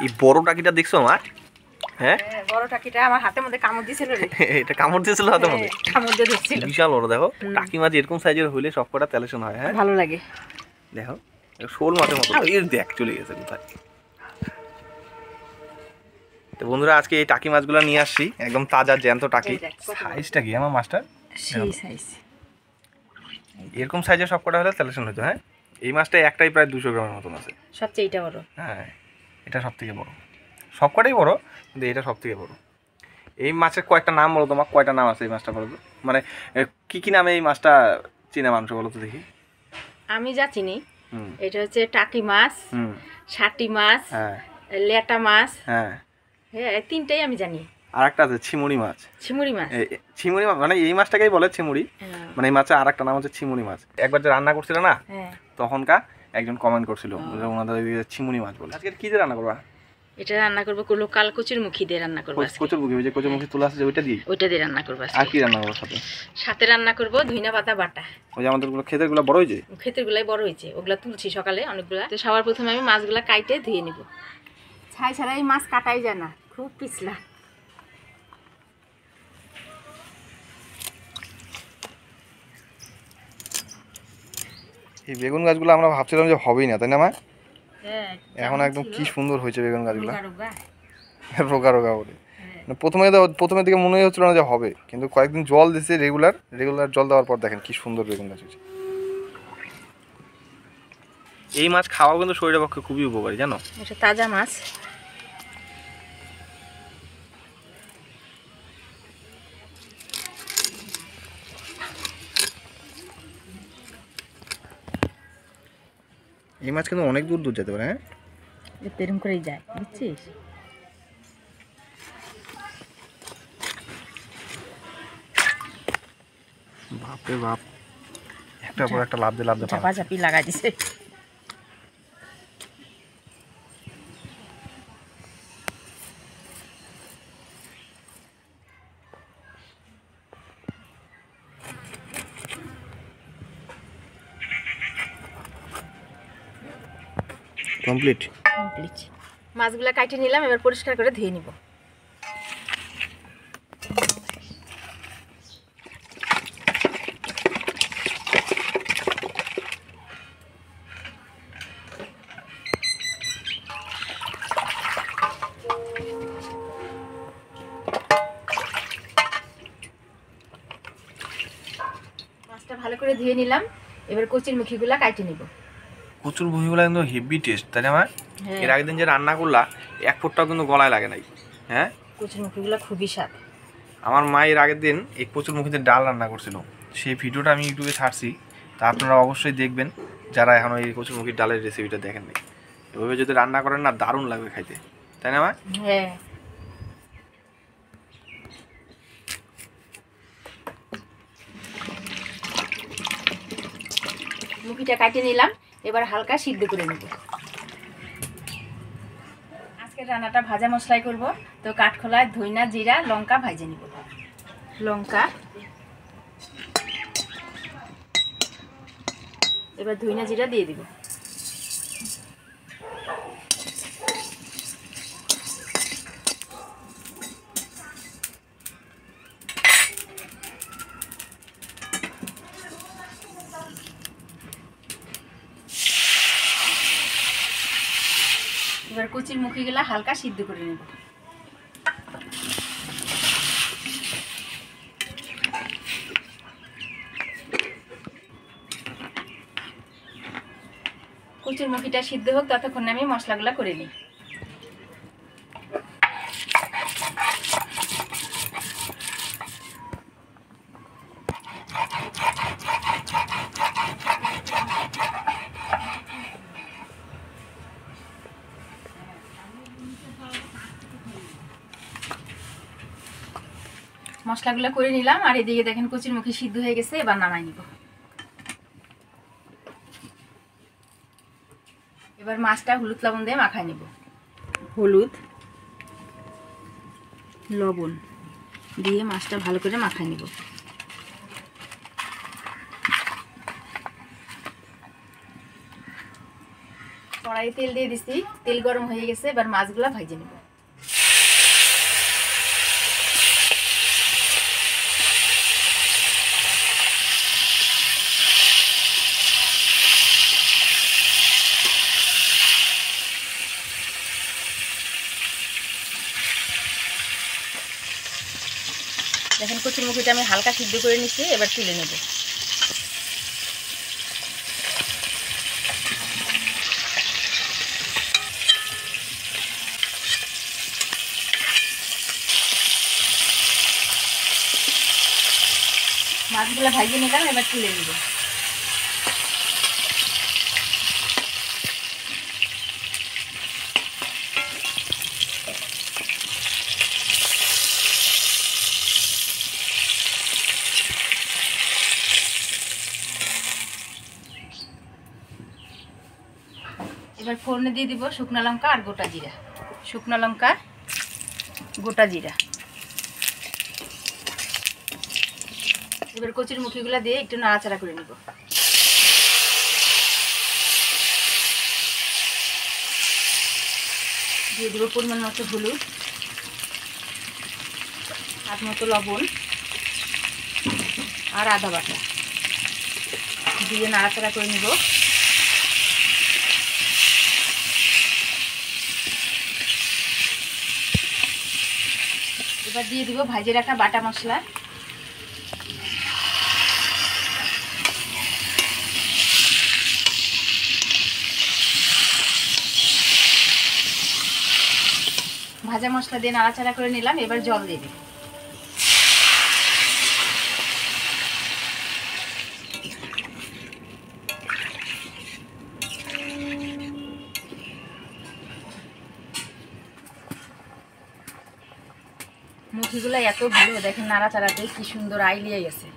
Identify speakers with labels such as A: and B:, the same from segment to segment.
A: এই বড় টাকিটা দেখছো মা? হ্যাঁ
B: বড় টাকিটা আমার হাতের মধ্যে কামড় দিয়েছিল রে।
A: এটা কামড় দিয়েছিল হাতের মধ্যে?
B: কামড় দিয়ে দিচ্ছিল।
A: বিশাল বড় দেখো। টাকি মাছ এরকম সাইজের হইলে সবকটা তেলেশন হয়। হ্যাঁ
B: ভালো লাগে।
A: দেখো শোল মাছের মতো। এর দেখ চলে গেছে কোথায়। তো বন্ধুরা আজকে এই টাকি মাছগুলো নিয়ে আসছি, একদম তাজা জ্যান্ত টাকি। সাইজটা কি আমার মাছটা?
B: সেই সাইজ।
A: এরকম সাইজের সবকটা হলে তেলেশন হতো। হ্যাঁ এই মাছটা একটাই প্রায় 200 গ্রামের মতন আছে।
B: সবচেয়ে এটা বড়।
A: হ্যাঁ এটা সব থেকে বড়, সবকটাই বড় কিন্তু এটা সব থেকে বড়। এই মাছের কয়েকটা নাম বলো তোমার, কয়টা নাম আছে এই মাছটা বলো তো, মানে কি কি নামে এই মাছটা চিনা মানুষ বলো তো দেখি।
B: আমি যা চিনি এটা হচ্ছে টাকি মাছ, ষাটি মাছ, লেটা মাছ, হ্যাঁ তিনটাই আমি জানি।
A: আর একটা আছে ছিমুড়ি মাছ।
B: ছিমুড়ি মাছ,
A: ছিমুড়ি মাছ মানে এই মাছটাকেই বলে ছিমুড়ি। মানে এই মাছের আর একটা নাম হচ্ছে ছিমুড়ি মাছ। একবার যে রান্না করছিল না তখনকার একজন কমেন্ট করছিল ওনাদের ছিমুড়ি মাছ বলে। আজকে কি দিয়ে রান্না করবা?
B: এটা রান্না করবো লোকাল কচুর মুখি দিয়ে রান্না করবো।
A: কচুর মুখি, ওই যে কচুর মুখি তুলা আছে ওইটা দিয়ে
B: রান্না করবো।
A: আর কি রান্না করবো সাথে?
B: সাথে রান্না করবো ধইনা পাতা বাটা।
A: ওই যে আমাদের গুলো ক্ষেতের গুলো বড় হয়েছে,
B: ক্ষেতের গুলাই বড় হয়েছে, ওগুলা তুলছি সকালে অনেকগুলা। তো সবার প্রথমে আমি মাছগুলা কাইটে ধুয়ে নিব। ছাই ছাড়া এই মাছ কাটাই যায় না, খুব পিছলা।
A: এই বেগুন গাছগুলো আমরা ভাবছিলাম যে হবেই না, তাই না মা? এখন একদম কি সুন্দর হয়েছে বেগুন গাছগুলো, রোগা রোগা বলে। প্রথমের দিকে মনে হচ্ছিল না যে হবে, কিন্তু কয়েকদিন জল দিচ্ছে রেগুলার জল দেওয়ার পর দেখেন কি সুন্দর বেগুন গাছ হয়েছে। এই মাছ খাওয়া কিন্তু শরীরের পক্ষে খুবই উপকারী জানো।
B: এটা তাজা মাছ।
A: এই মাছ কিন্তু অনেক দূর দূর যেতে পারে। হ্যাঁ
B: এরকম করেই যায় বুঝছিস।
A: বাপরে বাপ, একটার পর একটা লাভ দিয়ে
B: ঝাপাঝাপি লাগাই দিছে।
A: কমপ্লিট।
B: মাছগুলা কাটে নিলাম, এবার পরিষ্কার করে ধুয়ে নিব। মাছটা ভালো করে ধুয়ে নিলাম, এবার কচুর মুখিগুলা কাটে নিব।
A: কচুর মুখিগুলো কিন্তু হেভি টেস্ট, তাই না মা? এর আগের দিন যে রান্না করলা এক ফোঁটাও কিন্তু গলায় লাগে নাই। হ্যাঁ
B: কচুর মুখিগুলো খুবই স্বাদ।
A: আমার মা এর আগের দিন এই কচুর মুখিতে ডাল রান্না করছিল, সেই ভিডিওটা আমি ইউটিউবে ছাড়ছি, তা আপনারা অবশ্যই দেখবেন যারা এখনও এই কচুর মুখির ডালের রেসিপিটা দেখেন নাই। এভাবে যদি রান্না করেন না দারুণ লাগবে খাইতে, তাই না মা?
B: হ্যাঁ মুখিটা কাটে নিলাম, এবার হালকা সিদ্ধ করে নেব। আজকের রান্নাটা ভাজা মশলাই করব, তো কাঠখোলায় ধইনা জিরা লঙ্কা ভাজে নিব। লঙ্কা, এবার ধইনা জিরা দিয়ে দিব। এবার কচির মুখিগুলা হালকা সিদ্ধ করে নেব। কচুর মুখিটা সিদ্ধ হোক ততক্ষণ আমি মশলাগুলা করে নিই। মশলাগুলো করে নিলাম, আর এদিকে দেখেন কচুর মুখি সিদ্ধ হয়ে গেছে, এবার নামাই নিব। এবার মাছটা হলুদ লবণ দিয়ে মাখাই নিব। হলুদ লবণ দিয়ে মাছটা ভালো করে মাখাই নিব। কড়াই তেল দিয়ে দিছি, তেল গরম হয়ে গেছে, এবার মাছগুলা ভেজে নেব। দেখেন কচুরমুখিটা আমি হালকা সিদ্ধ করে নিচ্ছি, এবার তুলে নেব। মাছগুলো ভাজিয়ে নিলাম, এবার তুলে নেব। এবার ফোড়নে দিয়ে দিব শুকনো লঙ্কা আর গোটা জিরা। শুকনো লঙ্কা, গোটা জিরা। এবার কচুর মুখিগুলো দিয়ে একটু নাড়াচাড়া করে নিব। দিয়ে দেবো পরিমাণ মতো হলুদ, হাত মতো লবণ আর আদা বাটা দিয়ে নাড়াচাড়া করে নিব। এবার দিয়ে দিব ভাজে রাখা বাটা মশলা। ভাজা মশলা দিয়ে নাড়াচাড়া করে নিলাম, এবার জল দিয়ে দিই। মুখিগুলো এত ভালো, দেখেন নাড়াচাড়াতে কি সুন্দর আইলিয়ে গেছে।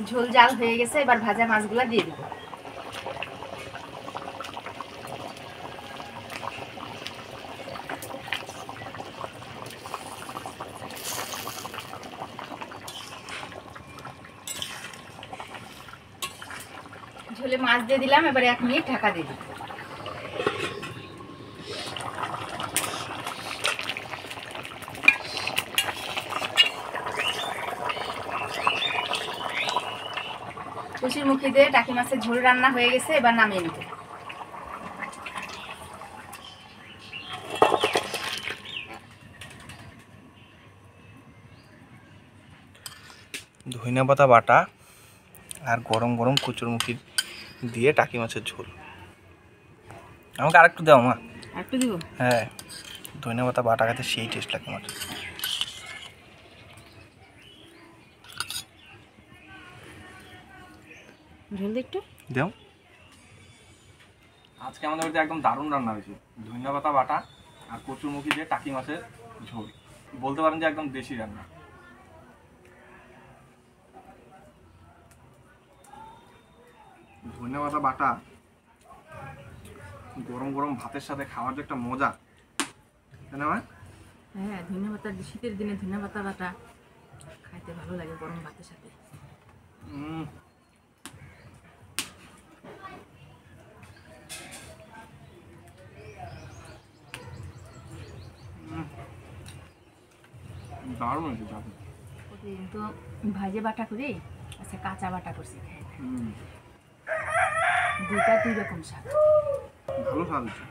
B: ঝোল জাল হয়ে গেছে, এবার ভাজা মাছগুলো দিয়ে দিব। ঝোলে মাছ দিয়ে দিলাম, এবার 1 মিনিট ঢাকা দিয়ে দিব। কচুর মুখি দিয়ে টাকি মাছের ঝোল রান্না হয়ে গেছে, এবার নামিয়ে নিব।
A: ধনিয়া পাতা বাটা আর গরম গরম কচুরমুখি দিয়ে টাকি মাছের ঝোল। আমাকে আরেকটু দাও মা।
B: আরেকটু দিব?
A: হ্যাঁ, ধনিয়া পাতা বাটা খেতে সেই টেস্ট লাগে আমার।
B: ঝোল দিয়ে একটু
A: দাও। আজকে আমাদের বাড়িতে একদম দারুণ রান্না হয়েছে, ধনিয়া পাতা বাটা আর কচুরমুখি দিয়ে টাকি মাছের ঝোল। বলতে পারেন যে একদম দেশি রান্না। ধনিয়া পাতা বাটা গরম গরম ভাতের সাথে খাওয়ার যে একটা মজা, তাই না?
B: হ্যাঁ, ধনিয়া পাতা শীতের দিনে ধনিয়া পাতা বাটা খাইতে ভালো লাগে গরম ভাতের সাথে।
A: দারুণ হয়েছে।
B: তো ভাজে বাটা করে, আচ্ছা কাঁচা বাটা করছি, দুইটা দুই রকম স্বাদ,
A: ভালো স্বাদ হয়েছে।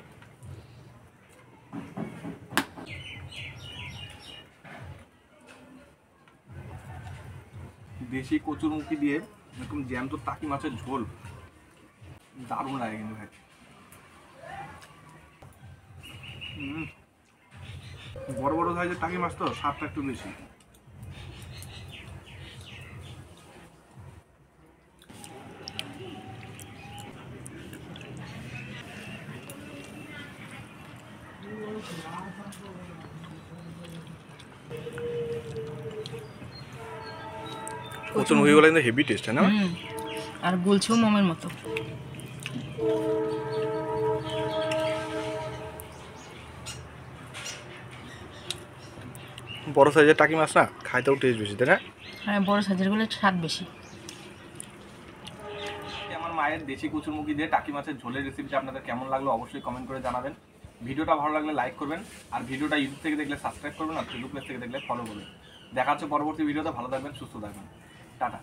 A: দেশি কচুরমুখি দিয়ে এরকম জ্যান্ত টাকি মাছের ঝোল দারুণ লাগে কিন্তু ভাই। বড় বড় সাইজের টাকি মাছ তো স্বাদটা একটু বেশি। কচুরমুখিগুলো কিন্তু হেভি টেস্ট, না?
B: আর গুলছেও মোমের মতো।
A: বড় সাইজের টাকি মাছ না, খাইতেও টেস্ট বেশি, তাই না?
B: হ্যাঁ, বড় সাইজের গুলো স্বাদ বেশি।
A: আমার মায়ের দেশি কচুরমুখী দিয়ে টাকি মাছের ঝোলের রেসিপিটা আপনাদের কেমন লাগলো অবশ্যই কমেন্ট করে জানাবেন। ভিডিওটা ভালো লাগলে লাইক করবেন, আর ভিডিওটা ইউটিউব থেকে দেখলে সাবস্ক্রাইব করবেন, আর ফেসবুক পেজ থেকে দেখলে ফলো করবেন। দেখা হচ্ছে পরবর্তী ভিডিওতে। ভালো থাকবেন, সুস্থ থাকবেন, টাটা।